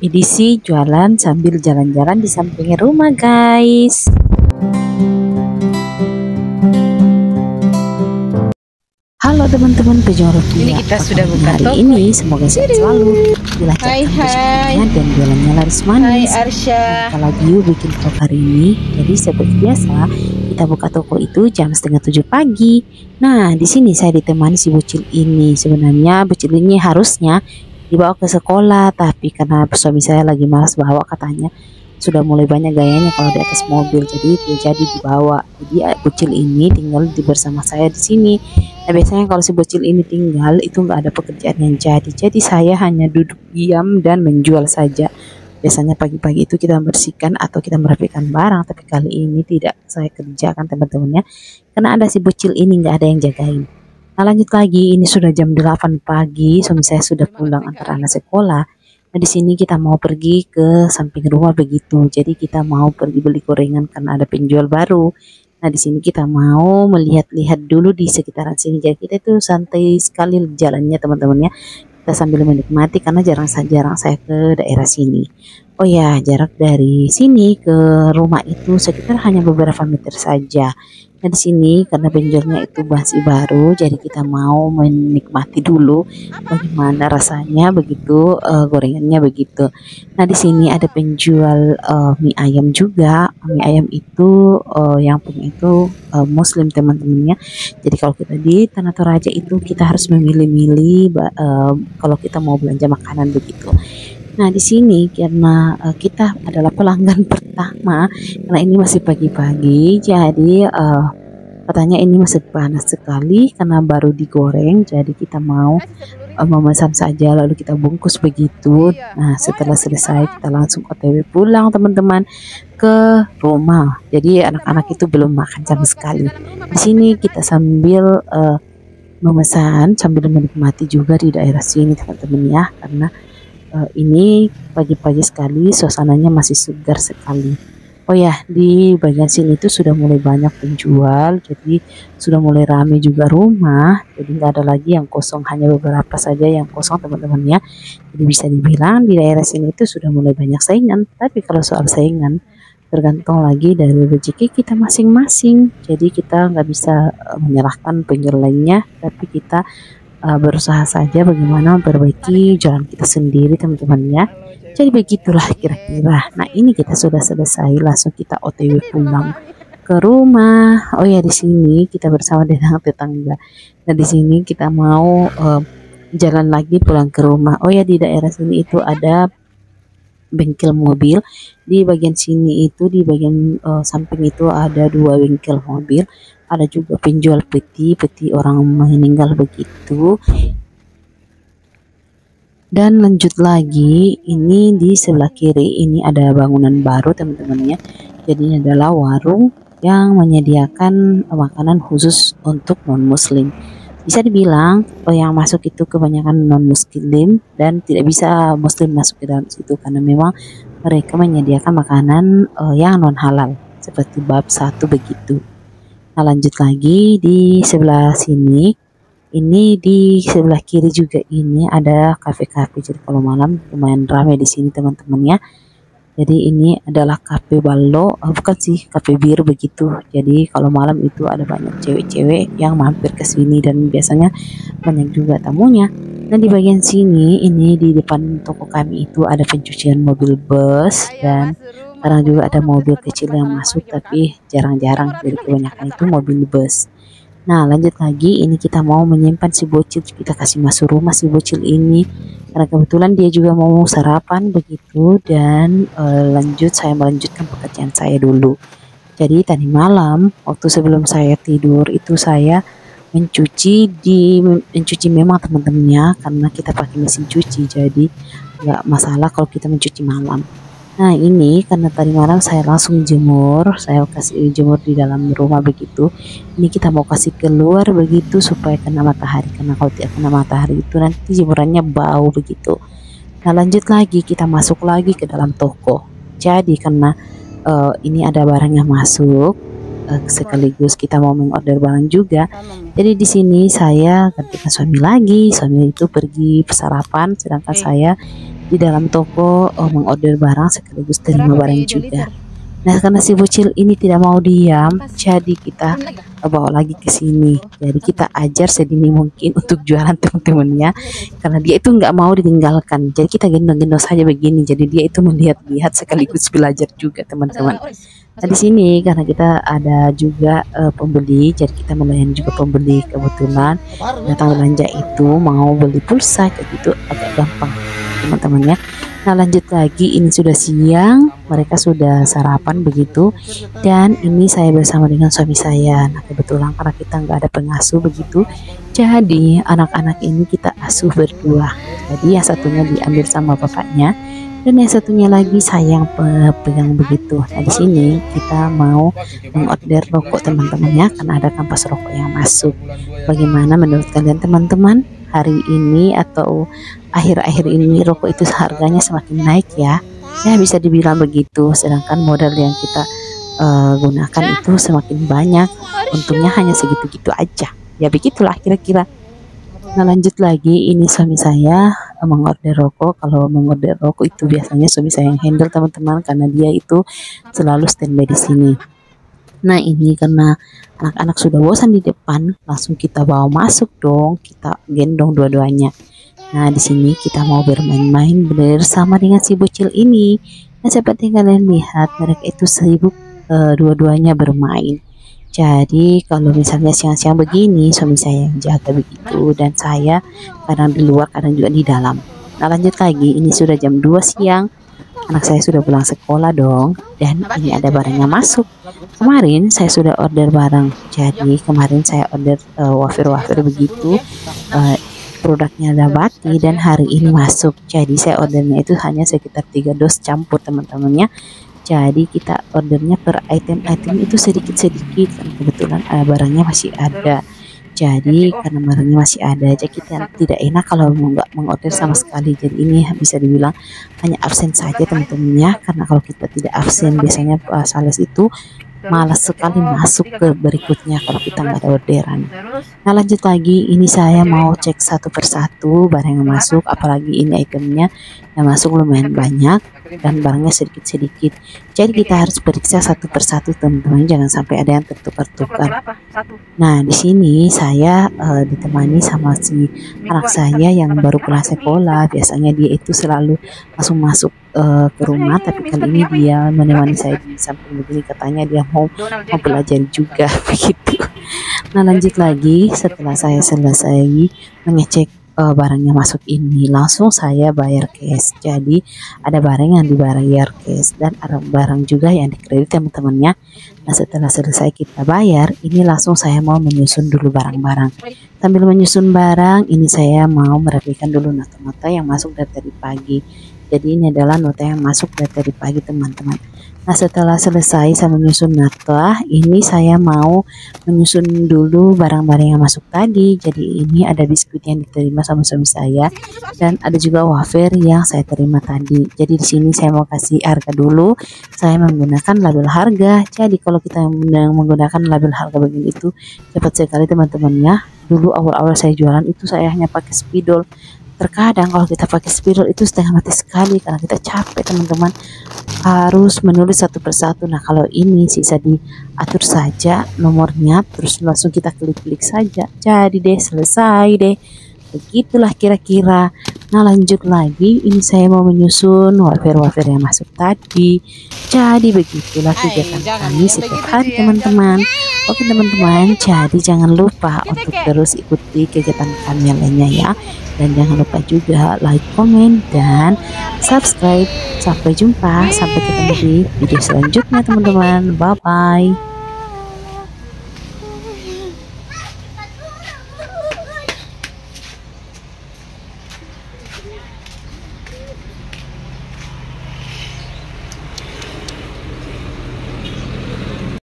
edisi jualan sambil jalan-jalan di samping rumah, guys. Halo teman-teman pejuang rupiah. Ini kita sudah buka hari toko ini, semoga sehat selalu, dilancarkan rezekinya dan jualannya laris manis. Hai Arsya. Kita lagi yuk bikin vlog hari ini. Jadi seperti biasa kita buka toko itu jam 6:30 pagi. Nah di sini saya ditemani si bocil ini. Sebenarnya bocil ini harusnya dibawa ke sekolah, tapi karena suami saya lagi malas bawa, katanya sudah mulai banyak gayanya kalau di atas mobil, jadi dia jadi dibawa. Jadi bocil ini tinggal bersama saya di sini. Nah biasanya kalau si bocil ini tinggal itu nggak ada pekerjaan yang jadi saya hanya duduk diam dan menjual saja. Biasanya pagi-pagi itu kita membersihkan atau kita merapikan barang, tapi kali ini tidak saya kerjakan teman-temannya karena ada si bocil ini, nggak ada yang jagain. Nah lanjut lagi, ini sudah jam 8 pagi, suami saya sudah pulang antar anak sekolah. Nah di sini kita mau pergi ke samping rumah begitu. Jadi kita mau pergi beli gorengan karena ada penjual baru. Nah di sini kita mau melihat-lihat dulu di sekitaran sini. Jadi kita itu santai sekali jalannya teman-teman ya. Kita sambil menikmati karena jarang saya ke daerah sini. Oh ya, jarak dari sini ke rumah itu sekitar hanya beberapa meter saja. Nah di sini karena penjualnya itu masih baru, jadi kita mau menikmati dulu bagaimana rasanya begitu, gorengannya begitu. Nah di sini ada penjual mie ayam juga. Mie ayam itu yang punya itu Muslim teman-temannya. Jadi kalau kita di Tanah Toraja itu kita harus memilih-milih kalau kita mau belanja makanan begitu. Nah di sini karena kita adalah pelanggan pertama, karena ini masih pagi-pagi, jadi katanya ini masih panas sekali karena baru digoreng, jadi kita mau memesan saja lalu kita bungkus begitu. Nah setelah selesai kita langsung OTW pulang teman-teman ke rumah. Jadi anak-anak itu belum makan sama sekali. Di sini kita sambil memesan sambil menikmati juga di daerah sini teman-teman ya, karena ini pagi-pagi sekali, suasananya masih segar sekali. Oh ya, di bagian sini itu sudah mulai banyak penjual, jadi sudah mulai ramai juga rumah. Jadi nggak ada lagi yang kosong, hanya beberapa saja yang kosong teman-teman ya. Jadi bisa dibilang di daerah sini itu sudah mulai banyak saingan. Tapi kalau soal saingan tergantung lagi dari rezeki kita masing-masing. Jadi kita nggak bisa menyalahkan penjual lainnya, tapi kita berusaha saja bagaimana memperbaiki jalan kita sendiri teman-teman ya. Jadi begitulah kira-kira. Nah ini kita sudah selesai, langsung kita OTW pulang ke rumah. Oh ya di sini kita bersama dengan tetangga. Nah di sini kita mau jalan lagi pulang ke rumah. Oh ya di daerah sini itu ada bengkel mobil. Di bagian sini itu di bagian samping itu ada 2 bengkel mobil. Ada juga penjual peti orang meninggal begitu. Dan lanjut lagi, ini di sebelah kiri ini ada bangunan baru teman-teman ya. Jadi ini adalah warung yang menyediakan makanan khusus untuk non muslim. Bisa dibilang yang masuk itu kebanyakan non muslim dan tidak bisa muslim masuk ke dalam situ karena memang mereka menyediakan makanan yang non halal seperti bab 1 begitu. Nah lanjut lagi di sebelah sini, ini di sebelah kiri juga ini ada kafe-kafe. Jadi kalau malam lumayan ramai di sini teman-teman ya. Jadi ini adalah kafe Ballo, bukan sih, kafe bir begitu. Jadi kalau malam itu ada banyak cewek-cewek yang mampir ke sini dan biasanya banyak juga tamunya. Nah di bagian sini ini di depan toko kami itu ada pencucian mobil bus dan sekarang juga ada mobil kecil yang masuk tapi jarang-jarang, jadi kebanyakan itu mobil bus. Nah lanjut lagi, ini kita mau menyimpan si bocil, kita kasih masuk rumah si bocil ini karena kebetulan dia juga mau sarapan begitu. Dan saya melanjutkan pekerjaan saya dulu. Jadi tadi malam waktu sebelum saya tidur itu saya mencuci memang teman-temannya, karena kita pakai mesin cuci jadi nggak masalah kalau kita mencuci malam. Nah ini karena tadi malam saya langsung jemur, saya kasih jemur di dalam rumah begitu. Ini kita mau kasih keluar begitu supaya kena matahari, karena kalau tidak kena matahari itu nanti jemurannya bau begitu. Nah lanjut lagi kita masuk lagi ke dalam toko. Jadi karena ini ada barang yang masuk, sekaligus kita mau mengorder barang juga. Jadi di sini saya gantikan suami lagi, suami itu pergi sarapan sedangkan saya di dalam toko mengorder barang sekaligus terima barang juga. Nah, karena si bocil ini tidak mau diam, jadi kita bawa lagi ke sini. Jadi kita ajar sedini mungkin untuk jualan teman-temannya, karena dia itu nggak mau ditinggalkan. Jadi kita gendong-gendong saja begini. Jadi dia itu melihat-lihat sekaligus belajar juga teman-teman. Nah, di sini karena kita ada juga pembeli, jadi kita melayani juga pembeli. Kebetulan datang belanja itu mau beli pulsa, kayak gitu agak gampang teman-teman ya. Nah, lanjut lagi, ini sudah siang, mereka sudah sarapan begitu, dan ini saya bersama dengan suami saya. Nah, kebetulan karena kita nggak ada pengasuh begitu, jadi anak-anak ini kita asuh berdua. Jadi yang satunya diambil sama bapaknya, dan yang satunya lagi saya yang pegang begitu. Nah, di sini kita mau mengorder rokok teman-teman ya, karena ada kampas rokok yang masuk. Bagaimana menurut kalian teman-teman? Hari ini atau akhir-akhir ini rokok itu harganya semakin naik ya bisa dibilang begitu, sedangkan modal yang kita gunakan itu semakin banyak, untungnya hanya segitu-gitu aja ya, begitulah kira-kira. Nah, lanjut lagi, ini suami saya mengorder rokok. Kalau mengorder rokok itu biasanya suami saya yang handle teman-teman, karena dia itu selalu standby di sini. Nah, ini karena anak-anak sudah bosan di depan, langsung kita bawa masuk dong, kita gendong dua-duanya. Nah, di sini kita mau bermain-main bersama dengan si bocil ini. Nah, seperti kalian lihat, mereka itu sibuk dua-duanya bermain. Jadi kalau misalnya siang-siang begini, suami saya yang jaga begitu, dan saya kadang di luar, kadang juga di dalam. Nah, lanjut lagi, ini sudah jam 2 siang. Anak saya sudah pulang sekolah dong, dan ini ada barangnya masuk. Kemarin saya sudah order barang, jadi kemarin saya order wafer-wafer begitu, produknya Nabati, dan hari ini masuk. Jadi saya ordernya itu hanya sekitar 3 dos campur teman-temannya. Jadi kita ordernya per item itu sedikit-sedikit, kan kebetulan barangnya masih ada. Jadi karena barangnya masih ada aja, kita tidak enak kalau nggak mengorder sama sekali. Jadi ini bisa dibilang hanya absen saja teman-temannya, karena kalau kita tidak absen biasanya sales itu malas sekali masuk ke berikutnya kalau kita nggak ada orderan. Nah, lanjut lagi, ini saya mau cek satu persatu barang yang masuk, apalagi ini itemnya yang masuk lumayan banyak dan barangnya sedikit-sedikit. Jadi kita harus periksa satu persatu teman-teman, jangan sampai ada yang tertukar-tukar. Nah, di sini saya ditemani sama si anak saya yang baru pulang sekolah. Biasanya dia itu selalu langsung masuk ke rumah, tapi kali ini dia menemani saya di samping begini, katanya dia mau belajar juga begitu. Nah, lanjut lagi, setelah saya selesai mengecek barangnya masuk ini, langsung saya bayar cash. Jadi ada barang yang dibayar cash dan ada barang juga yang dikredit teman-temannya. Nah, setelah selesai kita bayar, ini langsung saya mau menyusun dulu barang-barang. Sambil menyusun barang, ini saya mau merapikan dulu nota-nota yang masuk dari tadi pagi. Jadi ini adalah nota yang masuk dari tadi pagi teman-teman. Nah, setelah selesai saya menyusun nota, ini saya mau menyusun dulu barang-barang yang masuk tadi. Jadi ini ada biskuit yang diterima sama suami saya, dan ada juga wafer yang saya terima tadi. Jadi di sini saya mau kasih harga dulu. Saya menggunakan label harga. Jadi kalau kita menggunakan label harga begini itu cepat sekali teman-temannya. Dulu awal-awal saya jualan itu saya hanya pakai spidol. Terkadang kalau kita pakai spidol itu setengah mati sekali karena kita capek teman-teman, harus menulis satu persatu. Nah, kalau ini sisa diatur saja nomornya, terus langsung kita klik-klik saja, jadi deh, selesai deh. Begitulah kira-kira. Nah, lanjut lagi, ini saya mau menyusun wafer-wafer yang masuk tadi. Jadi begitulah kegiatan kami setiap hari teman-teman. Oke teman-teman, jadi jangan lupa untuk terus ikuti kegiatan kami yang lainnya ya. Dan jangan lupa juga like, komen, dan subscribe. Sampai jumpa, sampai ketemu di video selanjutnya teman-teman. Bye-bye.